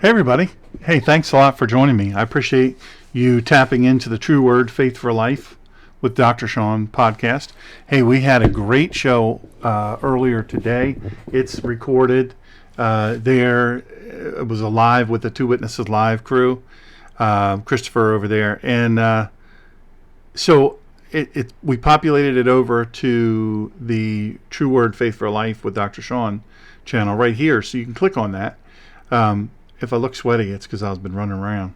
Hey, everybody. Hey, thanks a lot for joining me. I appreciate you tapping into the True Word Faith for Life with Dr. Sean podcast. Hey, we had a great show earlier today. It's recorded there. It was a live with the Two Witnesses Live crew, Christopher over there. And so we populated it over to the True Word Faith for Life with Dr. Sean channel right here. So you can click on that. If I look sweaty, it's because I've been running around.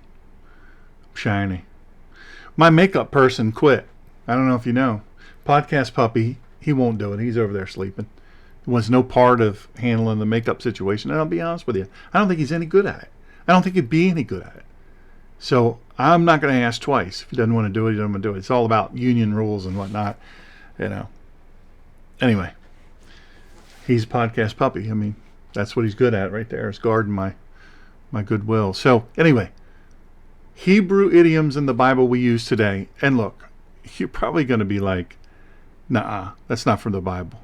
Shiny. My makeup person quit. I don't know if you know. Podcast Puppy, he won't do it. He's over there sleeping. He wants no part of handling the makeup situation. And I'll be honest with you, I don't think he's any good at it. I don't think he'd be any good at it. So I'm not going to ask twice. If he doesn't want to do it, he doesn't want to do it. It's all about union rules and whatnot, you know. Anyway, he's Podcast Puppy. I mean, that's what he's good at right there, is guarding my goodwill. So anyway, Hebrew idioms in the Bible we use today. And look, you're probably going to be like, nah, that's not from the Bible.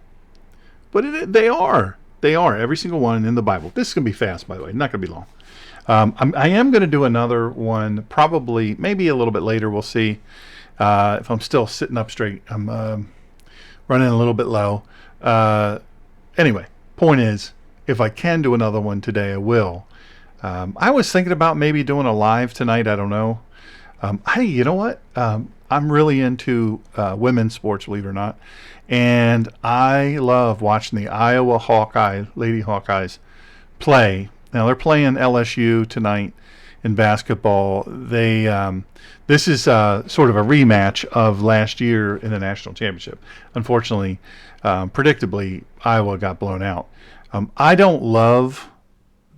But they are. They are. Every single one in the Bible. This is going to be fast, by the way. Not going to be long. I am going to do another one, probably, maybe a little bit later. We'll see if I'm still sitting up straight. I'm running a little bit low. Anyway, point is, if I can do another one today, I will. I was thinking about maybe doing a live tonight. I don't know. Hey, you know what? I'm really into women's sports, believe it or not. And I love watching the Iowa Lady Hawkeyes play. Now, they're playing LSU tonight in basketball. This is sort of a rematch of last year in the national championship. Unfortunately, predictably, Iowa got blown out. I don't love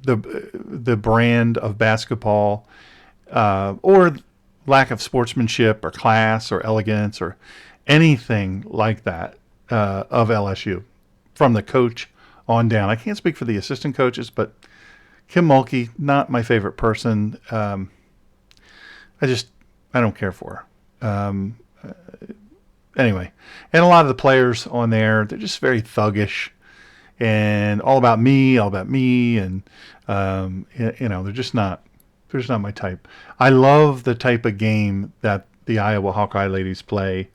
the brand of basketball or lack of sportsmanship or class or elegance or anything like that of LSU from the coach on down. I can't speak for the assistant coaches, but Kim Mulkey, not my favorite person. I don't care for her. Anyway, and a lot of the players on there, they're just very thuggish and all about me, and they're just not my type. I love the type of game that the Iowa Hawkeye ladies play,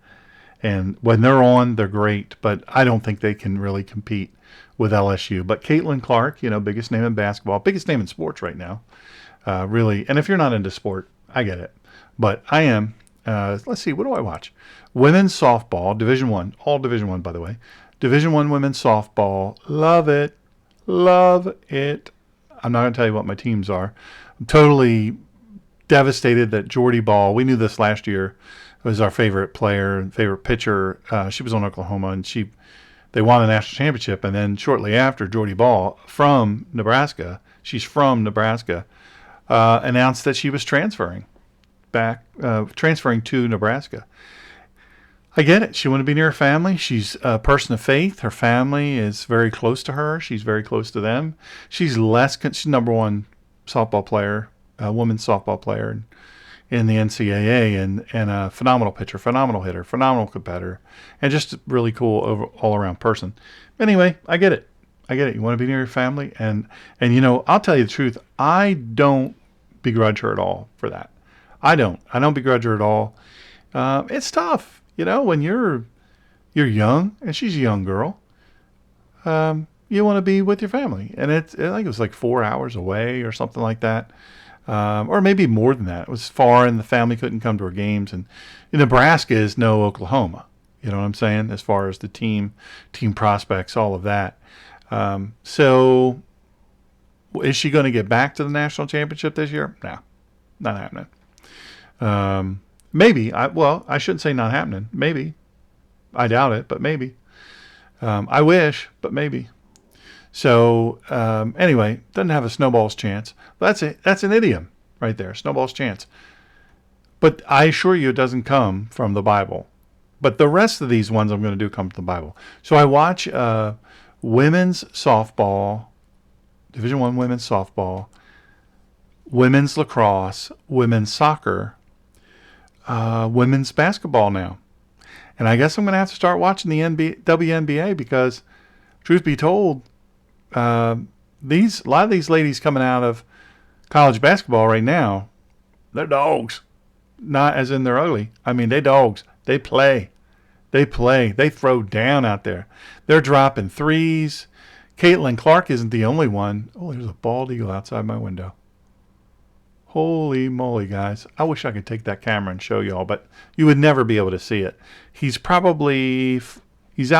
and when they're on, they're great, but I don't think they can really compete with LSU. But Caitlin Clark, biggest name in basketball, biggest name in sports right now, really. And if you're not into sport, I get it, but I am. Let's see, what do I watch? Women's softball, Division I, all Division I, by the way. Division I women's softball. Love it. Love it. I'm not going to tell you what my teams are. I'm totally devastated that Jordy Ball, we knew this last year, was our favorite player and favorite pitcher. She was on Oklahoma, and they won the national championship. And then shortly after, Jordy Ball from Nebraska, she's from Nebraska, announced that she was transferring to Nebraska. I get it. She wanted to be near her family. She's a person of faith. Her family is very close to her. She's very close to them. She's number one softball player, women's softball player in the NCAA, and a phenomenal pitcher, phenomenal hitter, phenomenal competitor, and just a really cool all around person. Anyway, I get it. You want to be near your family, and I'll tell you the truth. I don't begrudge her at all for that. I don't begrudge her at all. It's tough. When you're young, and she's a young girl, you want to be with your family. And I think it was like 4 hours away or something like that. Or maybe more than that. It was far, and the family couldn't come to her games. And Nebraska is no Oklahoma. You know what I'm saying? As far as the team prospects, all of that. So is she going to get back to the national championship this year? No, not happening. Maybe. I shouldn't say not happening. Maybe. I doubt it, but maybe. I wish, but maybe. So anyway, doesn't have a snowball's chance. That's an idiom right there, snowball's chance. But I assure you it doesn't come from the Bible. But the rest of these ones I'm going to do come from the Bible. So I watch women's softball, Division I women's softball, women's lacrosse, women's soccer, women's basketball now. And I guess I'm going to have to start watching the WNBA because, truth be told, a lot of these ladies coming out of College basketball right now, they're dogs. Not as in they're ugly. I mean, they dogs. They play. They play. They throw down out there. They're dropping threes. Caitlin Clark isn't the only one. Oh, there's a bald eagle outside my window. Holy moly, guys. I wish I could take that camera and show y'all, but you would never be able to see it. He's out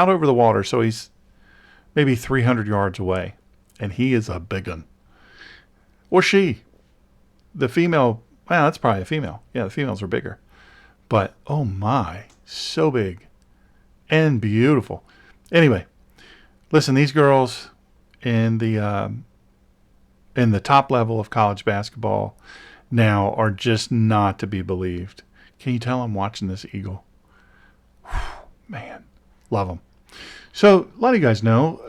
over the water, so he's maybe 300 yards away, and he is a big one. Or she. The female, well, that's probably a female. Yeah, the females are bigger. But, oh my, so big and beautiful. Anyway, listen, these girls in the top level of college basketball now are just not to be believed. Can you tell I'm watching this eagle? Whew, man, love them. So a lot of you guys know,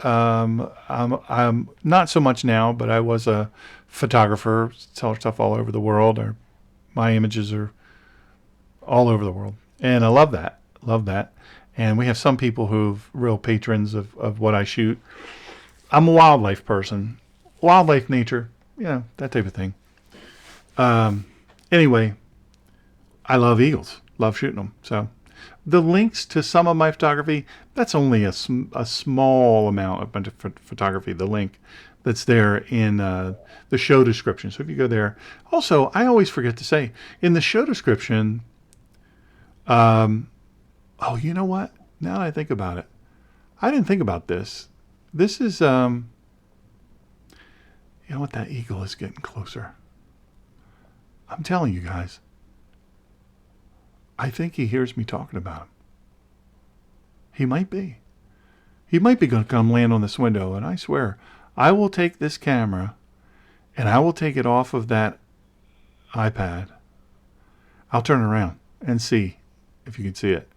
I'm not so much now, but I was a photographer, sell stuff all over the world. My images are all over the world, and I love that. And we have some people who've real patrons of what I shoot. I'm a wildlife person, wildlife, nature, that type of thing. Anyway, I love eagles, love shooting them. So the links to some of my photography, that's only a small amount of photography, the link that's there in the show description. So if you go there, also, I always forget to say, in the show description, oh, you know what? Now that I think about it, I didn't think about this. This is, you know what? That eagle is getting closer. I'm telling you guys. I think he hears me talking about him. He might be. He might be going to come land on this window, and I swear, I will take this camera, and I will take it off of that iPad. I'll turn around and see if you can see it.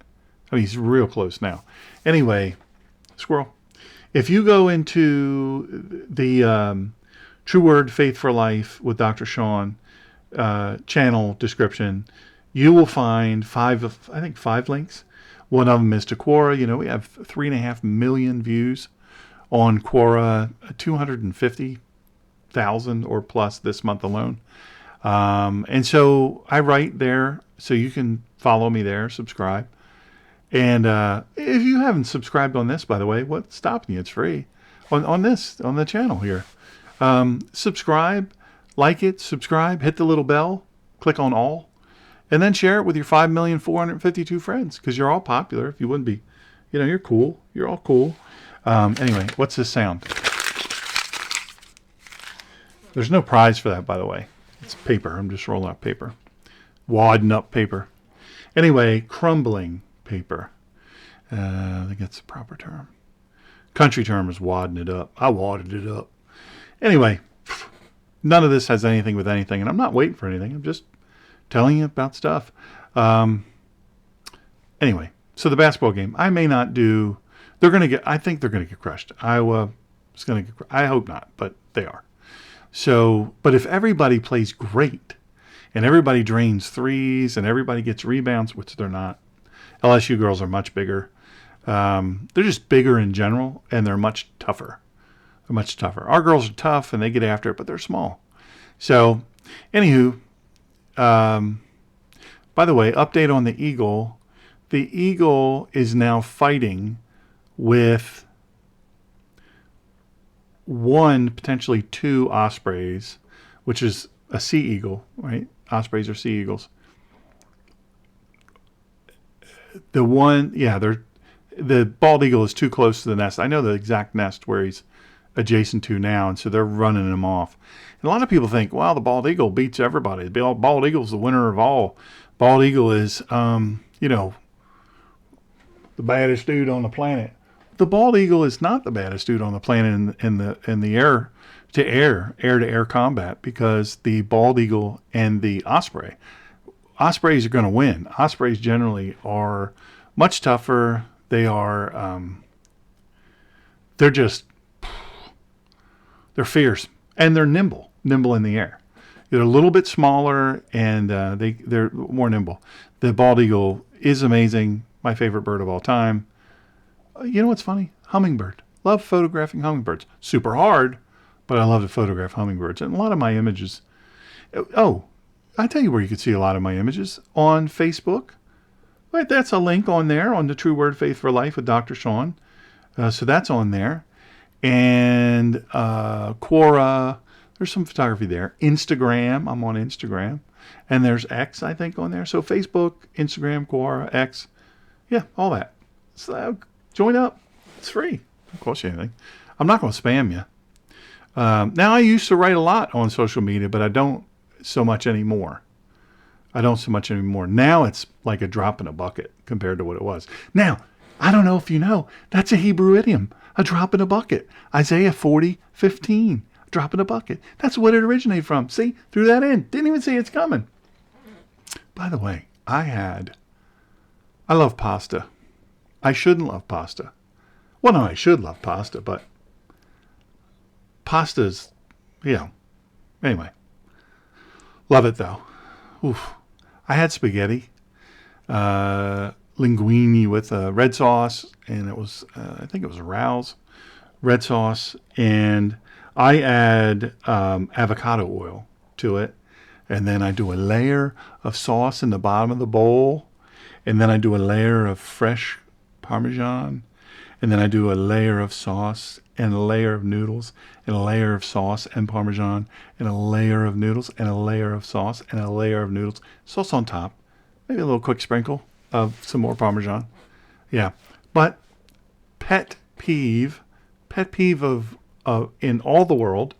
I mean, he's real close now. Anyway, squirrel. If you go into the True Word Faith for Life with Dr. Sean channel description, you will find five links. One of them is to Quora. We have 3.5 million views on Quora, 250,000 or plus this month alone. And so I write there, so you can follow me there, subscribe. And if you haven't subscribed on this, by the way, what's stopping you? It's free on the channel here. Subscribe, like it, subscribe, hit the little bell, click on all, and then share it with your 5,452,000 friends, because you're all popular. If you wouldn't be, you're cool. You're all cool. Anyway, what's this sound? There's no prize for that, by the way. It's paper. I'm just rolling up paper. Wadding up paper. Anyway, crumbling paper. I think that's the proper term. Country term is wadding it up. I wadded it up. Anyway, none of this has anything with anything, and I'm not waiting for anything. I'm just telling you about stuff. Anyway, so the basketball game, I may not do. I think they're going to get crushed. Iowa is going to get. I hope not, but they are. So, but if everybody plays great, and everybody drains threes, and everybody gets rebounds, which they're not. LSU girls are much bigger. They're just bigger in general, and they're much tougher. They're much tougher. Our girls are tough, and they get after it, but they're small. So, anywho, by the way, update on the eagle. The eagle is now fighting with one, potentially two ospreys, which is a sea eagle, right? Ospreys are sea eagles. The bald eagle is too close to the nest. I know the exact nest where he's adjacent to now, and so they're running him off. And a lot of people think, wow, the bald eagle beats everybody. The bald eagle is the winner of all. Bald eagle is, the baddest dude on the planet. The bald eagle is not the baddest dude on the planet in the air to air combat, because the bald eagle and the ospreys are going to win. Ospreys generally are much tougher. They are, they're fierce, and they're nimble in the air. They're a little bit smaller, and they're more nimble. The bald eagle is amazing. My favorite bird of all time. You know what's funny? Hummingbird. Love photographing hummingbirds. Super hard, but I love to photograph hummingbirds. And a lot of my images, Oh, I tell you where you can see a lot of my images on Facebook. Right, that's a link on there on the True Word Faith for Life with Dr. Sean. So that's on there. And Quora, there's some photography there. Instagram, I'm on Instagram. And there's X, I think, on there. So Facebook, Instagram, Quora, X. Yeah, all that. So join up. It's free. Don't cost you anything. I'm not going to spam you. Now, I used to write a lot on social media, but I don't so much anymore. Now it's like a drop in a bucket compared to what it was. Now, I don't know if you know, that's a Hebrew idiom, a drop in a bucket. Isaiah 40:15, drop in a bucket. That's what it originated from. See, threw that in. Didn't even see it's coming. By the way, I love pasta. I shouldn't love pasta. Well, no, I should love pasta, but pasta's, anyway. Love it though. Oof. I had spaghetti, linguine with red sauce, and it was, I think it was Rao's red sauce, and I add avocado oil to it, and then I do a layer of sauce in the bottom of the bowl, and then I do a layer of fresh Parmesan, and then I do a layer of sauce and a layer of noodles and a layer of sauce and Parmesan and a layer of noodles and a layer of sauce and a layer of noodles. Sauce on top. Maybe a little quick sprinkle of some more Parmesan. Yeah. But pet peeve of in all the world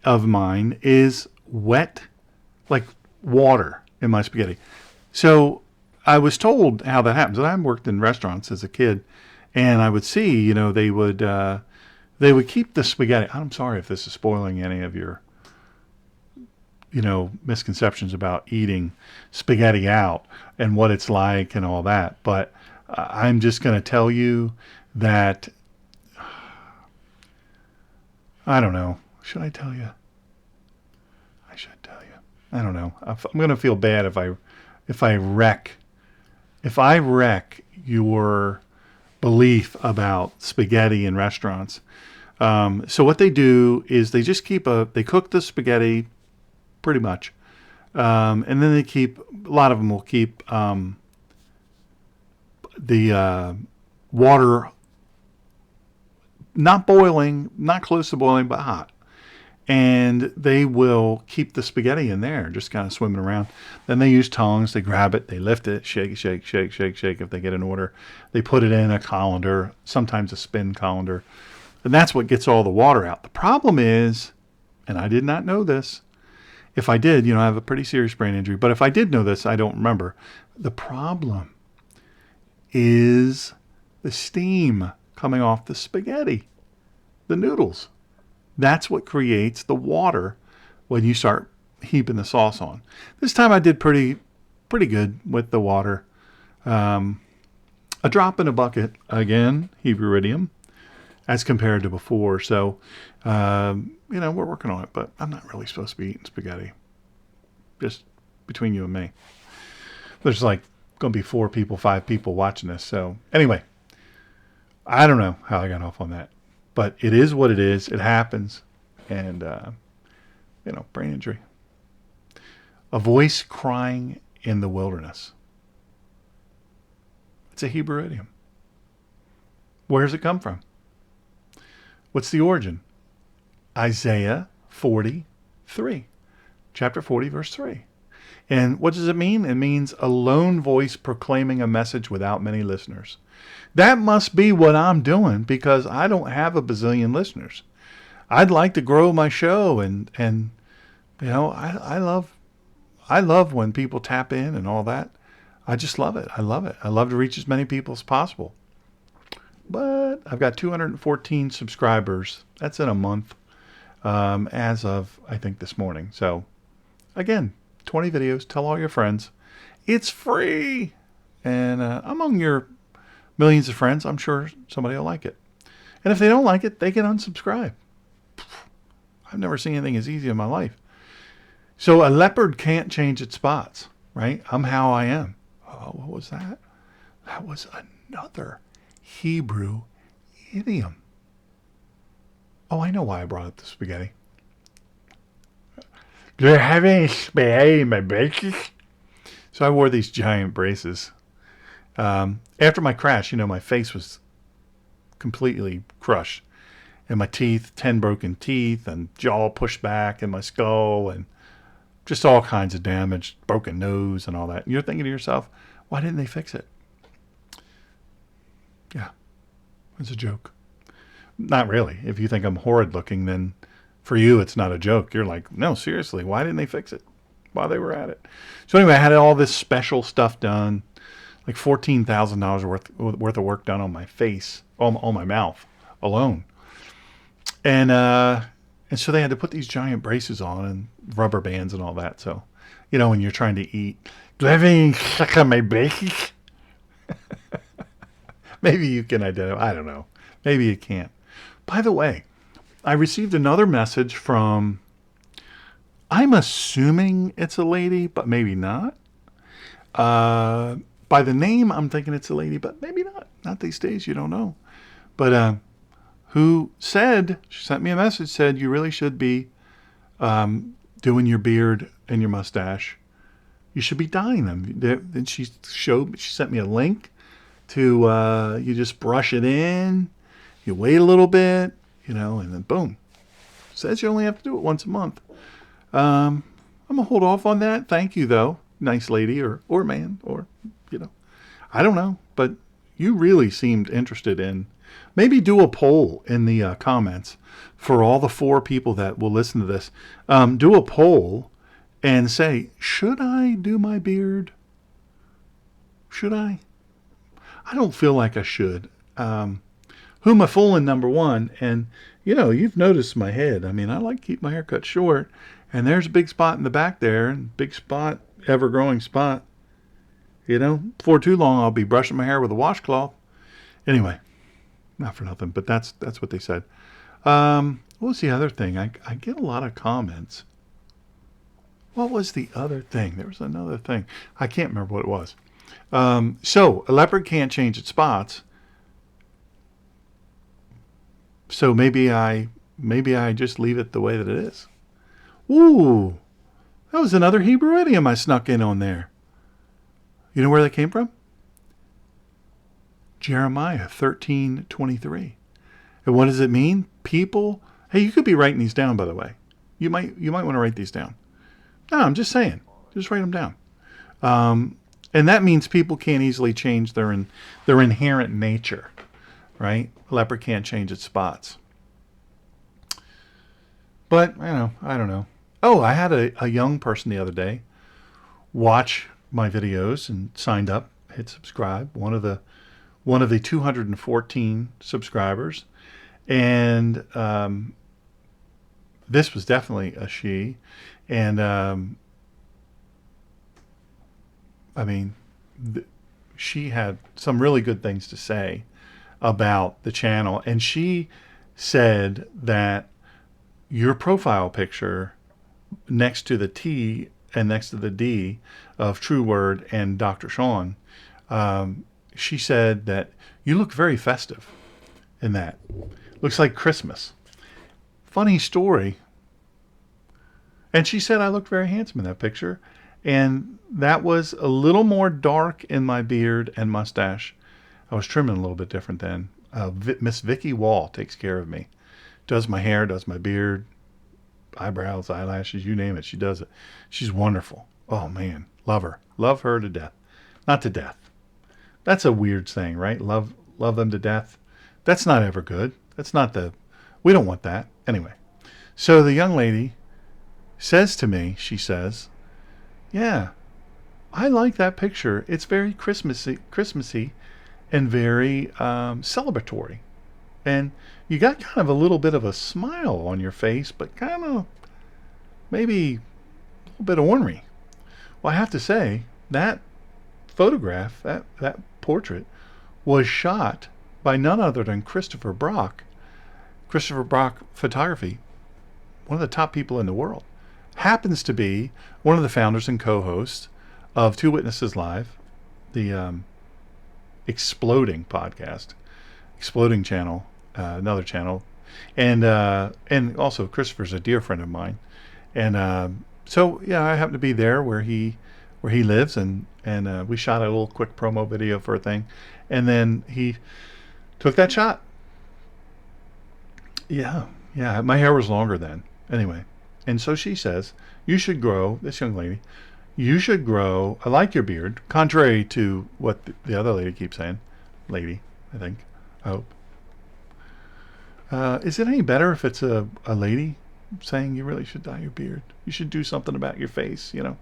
of mine is wet, like water in my spaghetti. So I was told how that happens. And I worked in restaurants as a kid, and I would see, they would keep the spaghetti. I'm sorry if this is spoiling any of your, misconceptions about eating spaghetti out and what it's like and all that. But I'm just going to tell you that, I don't know. Should I tell you? I should tell you. I don't know. I'm going to feel bad if I wreck your belief about spaghetti in restaurants. So what they do is they just they cook the spaghetti pretty much. And then a lot of them will keep the water not boiling, not close to boiling, but hot. And they will keep the spaghetti in there, just kind of swimming around. Then they use tongs. They grab it, they lift it, shake, shake, shake, shake, shake if they get an order. They put it in a colander, sometimes a spin colander. And that's what gets all the water out. The problem is, and I did not know this. If I did, I have a pretty serious brain injury. But if I did know this, I don't remember. The problem is the steam coming off the spaghetti, the noodles. That's what creates the water when you start heaping the sauce on. This time I did pretty good with the water. A drop in a bucket, again, Hebrew idiom, as compared to before. So, we're working on it, but I'm not really supposed to be eating spaghetti. Just between you and me. There's going to be 5 people watching this. So anyway, I don't know how I got off on that, but it is what it is. It happens. And, brain injury. A voice crying in the wilderness. It's a Hebrew idiom. Where does it come from? What's the origin? Isaiah 43, chapter 40, verse 3. And what does it mean? It means a lone voice proclaiming a message without many listeners. That must be what I'm doing, because I don't have a bazillion listeners. I'd like to grow my show, and I love when people tap in and all that. I just love it. I love it. I love to reach as many people as possible. But I've got 214 subscribers. That's in a month, as of, I think, this morning. So, again, 20 videos. Tell all your friends. It's free. And among your millions of friends, I'm sure somebody will like it. And if they don't like it, they can unsubscribe. I've never seen anything as easy in my life. So a leopard can't change its spots, right? I'm how I am. Oh, what was that? That was another Hebrew idiom. Oh, I know why I brought up the spaghetti. You're having a spay in my braces? So I wore these giant braces. After my crash, my face was completely crushed. And my teeth, 10 broken teeth, and jaw pushed back, and my skull, and just all kinds of damage, broken nose, and all that. And you're thinking to yourself, why didn't they fix it? Yeah, it's a joke. Not really. If you think I'm horrid looking, then for you, it's not a joke. You're like, no, seriously, why didn't they fix it while they were at it? So anyway, I had all this special stuff done, like $14,000 worth of work done on my face, on my mouth alone. And so they had to put these giant braces on and rubber bands and all that. So, when you're trying to eat, do I have any stuck on my braces? Maybe you can identify. I don't know. Maybe you can't. By the way, I received another message from, I'm assuming it's a lady, but maybe not. By the name, I'm thinking it's a lady, but maybe not. Not these days. You don't know. But who said, she sent me a message, said, you really should be doing your beard and your mustache. You should be dyeing them. Then she sent me a link to, you just brush it in, you wait a little bit, and then boom. Says you only have to do it once a month. I'm going to hold off on that. Thank you, though. Nice lady or man or, I don't know. But you really seemed interested in, maybe do a poll in the comments for all the 4 people that will listen to this. Do a poll and say, should I do my beard? Should I? I don't feel like I should. Who am I fooling, number one? And, you've noticed my head. I mean, I like to keep my hair cut short. And there's a big spot in the back there. And big spot, ever-growing spot. Before too long, I'll be brushing my hair with a washcloth. Anyway, not for nothing, but that's what they said. What was the other thing? I get a lot of comments. What was the other thing? There was another thing. I can't remember what it was. So a leopard can't change its spots. So maybe I just leave it the way that it is. Ooh, that was another Hebrew idiom I snuck in on there. You know where that came from? Jeremiah 13:23. And what does it mean? People. Hey, you could be writing these down, by the way. You might want to write these down. No, I'm just saying. Just write them down. And that means people can't easily change their inherent nature, right? A leopard can't change its spots. But, I don't know. Oh, I had a young person the other day watch my videos and signed up, hit subscribe, one of the 214 subscribers. And this was definitely a she. And she had some really good things to say about the channel. And she said that your profile picture next to the T and next to the D of True Word and Dr. Sean, she said that you look very festive in that. Looks like Christmas. Funny story. And she said I looked very handsome in that picture. And that was a little more dark in my beard and mustache. I was trimming a little bit different then. Miss Vicky Wall takes care of me. Does my hair, does my beard, eyebrows, eyelashes, you name it. She does it. She's wonderful. Oh, man. Love her. Love her to death. Not to death. That's a weird saying, right? Love them to death. That's not ever good. We don't want that. Anyway. So the young lady says to me, she says, yeah, I like that picture. It's very Christmassy and very celebratory. And you got kind of a little bit of a smile on your face, but kind of maybe a little bit ornery. Well, I have to say, that photograph, that portrait, was shot by none other than Christopher Brock. Christopher Brock Photography, one of the top people in the world. Happens to be one of the founders and co-hosts of Two Witnesses Live, the exploding podcast, exploding channel, another channel, and also Christopher's a dear friend of mine, and So yeah, I happened to be there where he lives, and we shot a little quick promo video for a thing, and then he took that shot. Yeah, yeah. My hair was longer then. Anyway, and so she says, "You should grow." This young lady, you should grow. I like your beard, contrary to what the other lady keeps saying. Lady, I think. I hope. Is it any better if it's a lady saying you really should dye your beard? You should do something about your face, you know?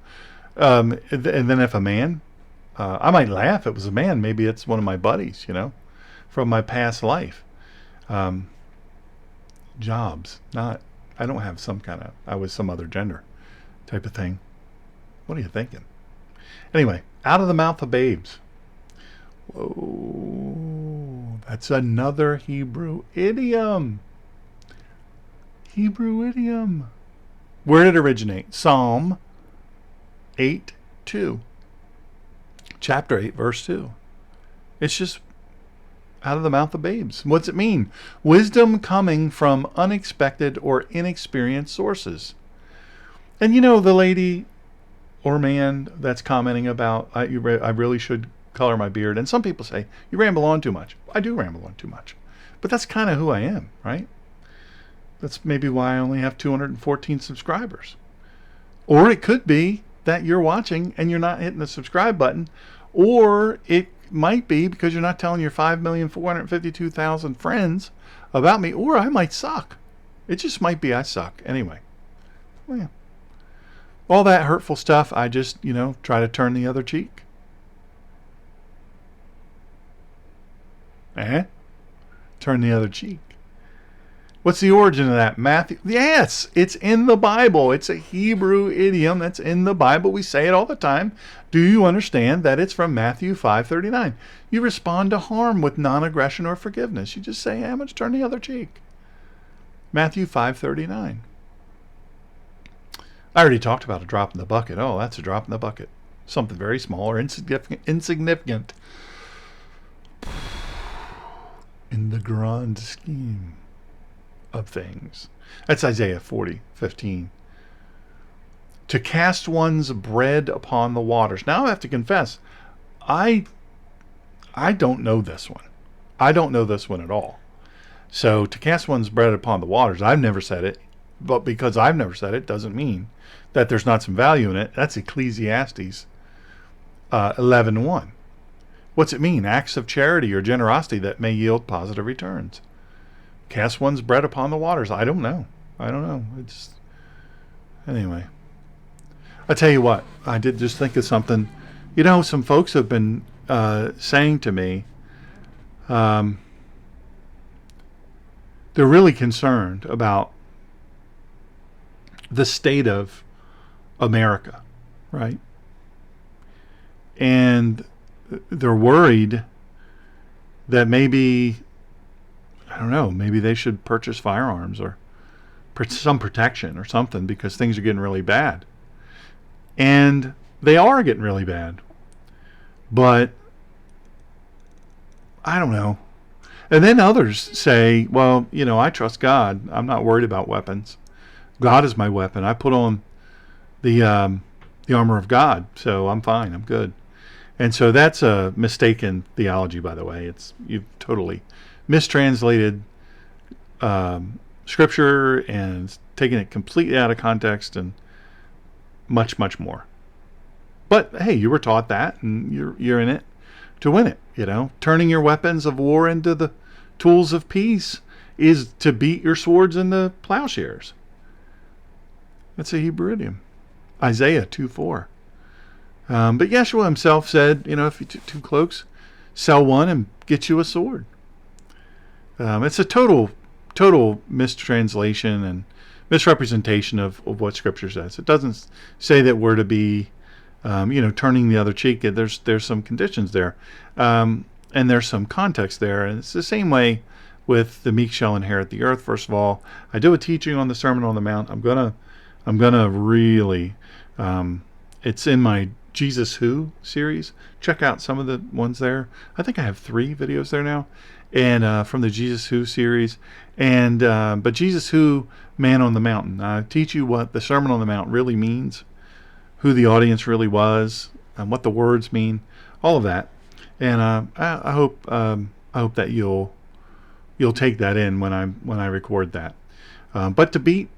And then if a man, I might laugh if it was a man. Maybe it's one of my buddies, you know, from my past life. Um, Jobs, not, I don't have some kind of, I was some other gender type of thing. What are you thinking? Anyway, out of the mouth of babes. Whoa, that's another Hebrew idiom. Hebrew idiom. Where did it originate? Psalm 8:2. Chapter 8, verse 2. It's just out of the mouth of babes. What's it mean? Wisdom coming from unexpected or inexperienced sources. And you know, the lady or man that's commenting about, I really should color my beard. And some people say, you ramble on too much. I do ramble on too much. But that's kind of who I am, right? That's maybe why I only have 214 subscribers. Or it could be that you're watching and you're not hitting the subscribe button. Or it might be because you're not telling your 5,452,000 friends about me. Or I might suck. It just might be I suck. Anyway. Well, yeah. All that hurtful stuff, I just, try to turn the other cheek. Turn the other cheek. What's the origin of that? Matthew? Yes, it's in the Bible. It's a Hebrew idiom that's in the Bible. We say it all the time. Do you understand that it's from Matthew 5:39? You respond to harm with non-aggression or forgiveness. You just say, I'm going to turn the other cheek. Matthew 5:39. I already talked about a drop in the bucket. Oh, that's a drop in the bucket. Something very small or insignificant in the grand scheme of things. That's Isaiah 40:15. To cast one's bread upon the waters. Now I have to confess, I don't know this one. I don't know this one at all. So to cast one's bread upon the waters, I've never said it, but because I've never said it doesn't mean that there's not some value in it. That's Ecclesiastes 11:1. What's it mean? Acts of charity or generosity that may yield positive returns. Cast one's bread upon the waters. I don't know. It's anyway. I tell you what, I did just think of something. Some folks have been saying to me, they're really concerned about the state of America, right? And they're worried that maybe, I don't know, maybe they should purchase firearms or some protection or something because things are getting really bad. And they are getting really bad. But I don't know. And then others say, well, I trust God. I'm not worried about weapons. God is my weapon. I put on the armor of God, so I'm fine. I'm good. And so that's a mistaken theology, by the way. You've totally mistranslated Scripture and taken it completely out of context and much, much more. But hey, you were taught that, and you're in it to win it. Turning your weapons of war into the tools of peace is to beat your swords into plowshares. That's a Hebrew idiom. Isaiah 2:4. But Yeshua himself said, if you two cloaks, sell one and get you a sword. It's a total mistranslation and misrepresentation of what Scripture says. It doesn't say that we're to be, turning the other cheek. There's some conditions there, and there's some context there. And it's the same way with the meek shall inherit the earth. First of all, I do a teaching on the Sermon on the Mount. I'm gonna really, it's in my Jesus Who series. Check out some of the ones there. I think I have 3 videos there now. and from the Jesus Who series, and but Jesus Who, Man on the Mountain. I teach you what the Sermon on the Mount really means, who the audience really was, and what the words mean, all of that. And I hope that you'll take that in when I record that. But to beat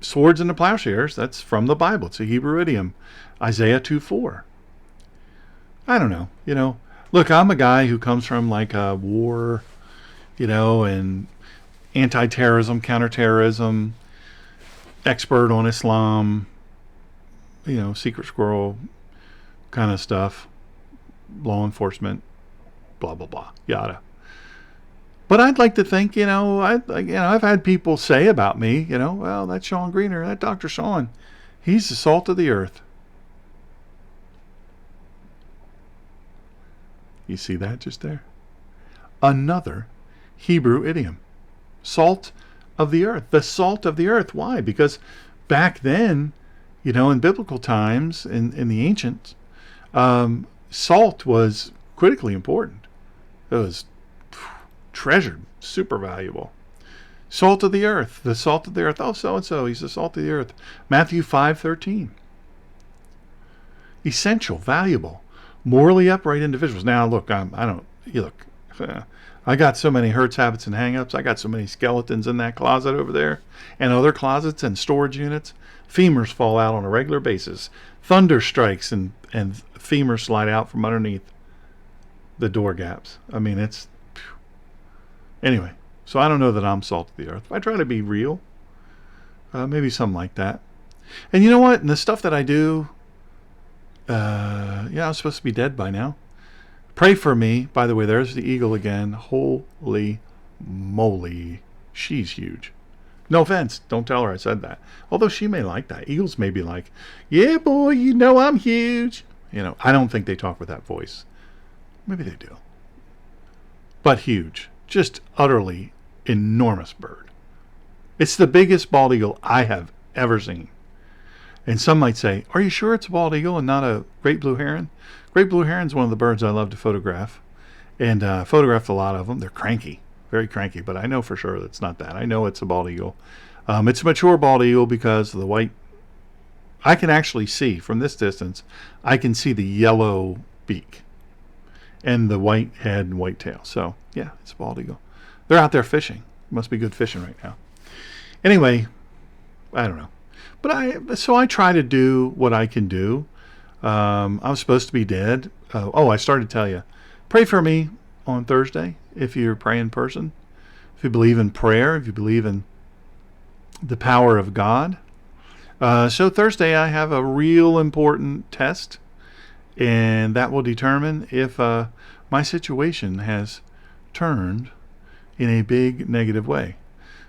swords into plowshares, that's from the Bible. It's a Hebrew idiom, Isaiah 2:4. I don't know. Look, I'm a guy who comes from like a war, and anti-terrorism, counterterrorism, expert on Islam, secret squirrel kind of stuff, law enforcement, blah blah blah, yada. But I'd like to think, I've had people say about me, well, that Sean Greener, that Dr. Sean, he's the salt of the earth. You see that just there? Another Hebrew idiom. Salt of the earth. The salt of the earth. Why? Because back then, in biblical times, in the ancients, salt was critically important. It was treasured, super valuable. Salt of the earth. The salt of the earth. Oh, so-and-so, he's the salt of the earth. Matthew 5:13. Essential, valuable, morally upright individuals. Now, look, I got so many hurts, habits, and hang-ups. I got so many skeletons in that closet over there and other closets and storage units. Femurs fall out on a regular basis. Thunder strikes and femurs slide out from underneath the door gaps. I mean, it's... Anyway, so I don't know that I'm salt of the earth. I try to be real. Maybe something like that. And you know what? And the stuff that I do... I'm supposed to be dead by now. Pray for me. By the way, there's the eagle again. Holy moly. She's huge. No offense. Don't tell her I said that. Although she may like that. Eagles may be like, yeah, boy, I'm huge. I don't think they talk with that voice. Maybe they do. But huge. Just utterly enormous bird. It's the biggest bald eagle I have ever seen. And some might say, are you sure it's a bald eagle and not a great blue heron? Great blue heron is one of the birds I love to photograph. And photographed a lot of them. They're cranky, very cranky, but I know for sure that's not that. I know it's a bald eagle. It's a mature bald eagle because of the white. I can actually see from this distance, I can see the yellow beak and the white head and white tail. So, yeah, it's a bald eagle. They're out there fishing. Must be good fishing right now. Anyway, I don't know. But I try to do what I can do. I was supposed to be dead. I started to tell you. Pray for me on Thursday if you're a praying person. If you believe in prayer, if you believe in the power of God. So Thursday I have a real important test. And that will determine if my situation has turned in a big negative way.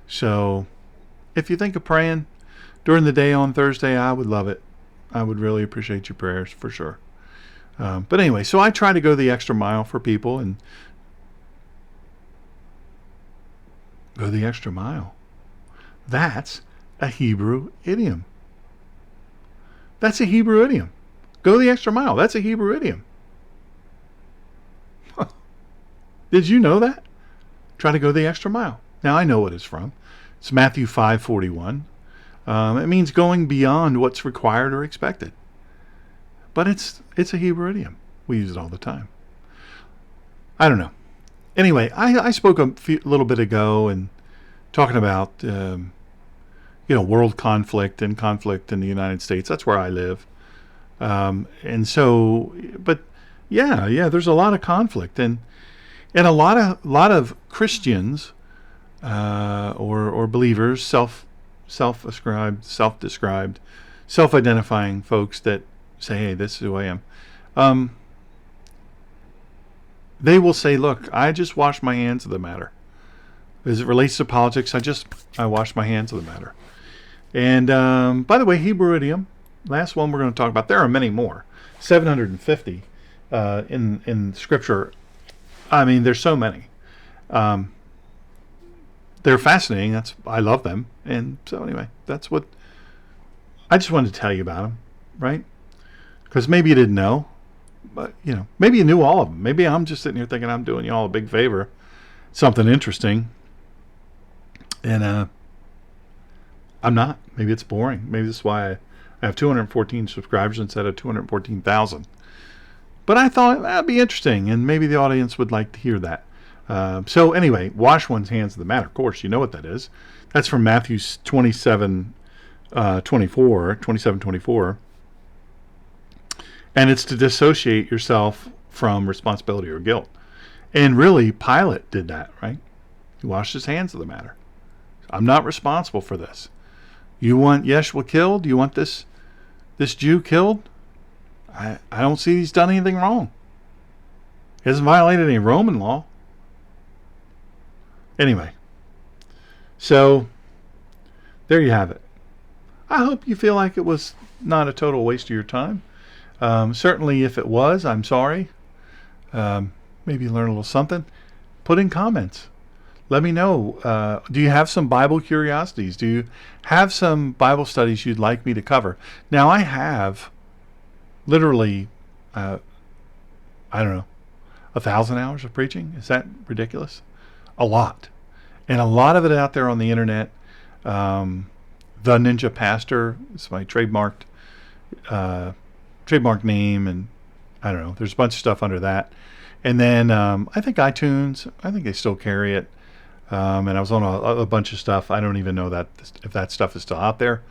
So if you think of praying during the day on Thursday, I would love it. I would really appreciate your prayers for sure. But anyway, so I try to go the extra mile for people and go the extra mile. That's a Hebrew idiom. That's a Hebrew idiom. Go the extra mile. That's a Hebrew idiom. Did you know that? Try to go the extra mile. Now I know what it's from. It's Matthew 5:41. It means going beyond what's required or expected. But it's a Hebrew idiom. We use it all the time. I don't know. Anyway, I spoke a little bit ago and talking about world conflict and conflict in the United States. That's where I live. And so, but yeah, there's a lot of conflict and a lot of Christians or believers, self-described, self-identifying folks that say, hey, this is who I am. They will say, look, I just wash my hands of the matter. As it relates to politics, I wash my hands of the matter. And by the way, Hebrew idiom, last one we're going to talk about. There are many more, 750 in Scripture. I mean, there's so many. They're fascinating. I love them. And so anyway, that's what I just wanted to tell you about them, right? Because maybe you didn't know, but maybe you knew all of them. Maybe I'm just sitting here thinking I'm doing you all a big favor, something interesting, and I'm not. Maybe it's boring. Maybe that's why I have 214 subscribers instead of 214,000. But I thought that'd be interesting, and maybe the audience would like to hear that. So anyway, wash one's hands of the matter. Of course, you know what that is. That's from Matthew 27:24. And it's to dissociate yourself from responsibility or guilt. And really, Pilate did that, right? He washed his hands of the matter. I'm not responsible for this. You want Yeshua killed? You want this Jew killed? I don't see he's done anything wrong. He hasn't violated any Roman law. Anyway, so there you have it. I hope you feel like it was not a total waste of your time. Certainly, if it was, I'm sorry. Maybe learn a little something. Put in comments. Let me know. Do you have some Bible curiosities? Do you have some Bible studies you'd like me to cover? Now, I have literally, I don't know, 1,000 hours of preaching. Is that ridiculous? A lot. And a lot of it out there on the internet. The Ninja Pastor is my trademarked name, and I don't know, there's a bunch of stuff under that. And then I think iTunes, I think they still carry it. And I was on a bunch of stuff. I don't even know if that stuff is still out there.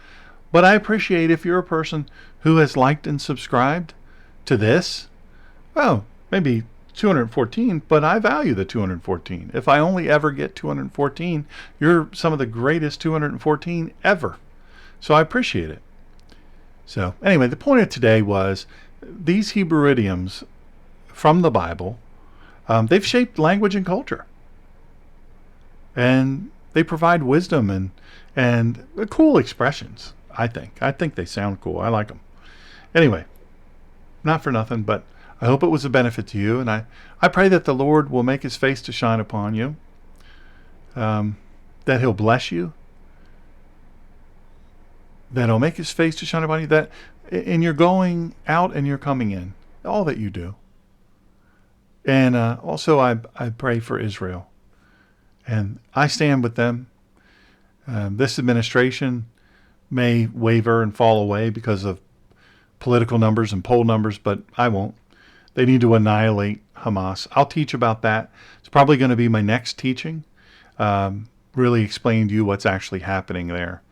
But I appreciate if you're a person who has liked and subscribed to this. Well, maybe 214, but I value the 214. If I only ever get 214, you're some of the greatest 214 ever. So I appreciate it. So anyway, the point of today was these Hebrew idioms from the Bible, they've shaped language and culture. And they provide wisdom and cool expressions, I think. I think they sound cool. I like them. Anyway, not for nothing, but I hope it was a benefit to you. And I pray that the Lord will make his face to shine upon you, that he'll bless you, that he'll make his face to shine upon you, that in your going out and your coming in, all that you do. And also I pray for Israel. And I stand with them. This administration may waver and fall away because of political numbers and poll numbers, but I won't. They need to annihilate Hamas. I'll teach about that. It's probably going to be my next teaching. Really explain to you what's actually happening there.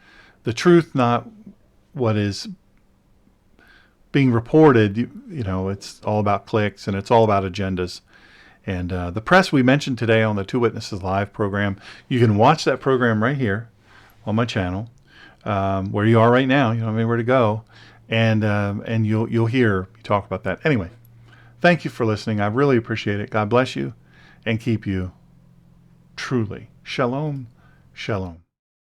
The truth, not what is being reported. You know, it's all about clicks and it's all about agendas. And the press we mentioned today on the Two Witnesses Live program, you can watch that program right here on my channel, where you are right now. You know where to go, and you'll hear me talk about that. Anyway, thank you for listening. I really appreciate it. God bless you and keep you truly. Shalom, shalom.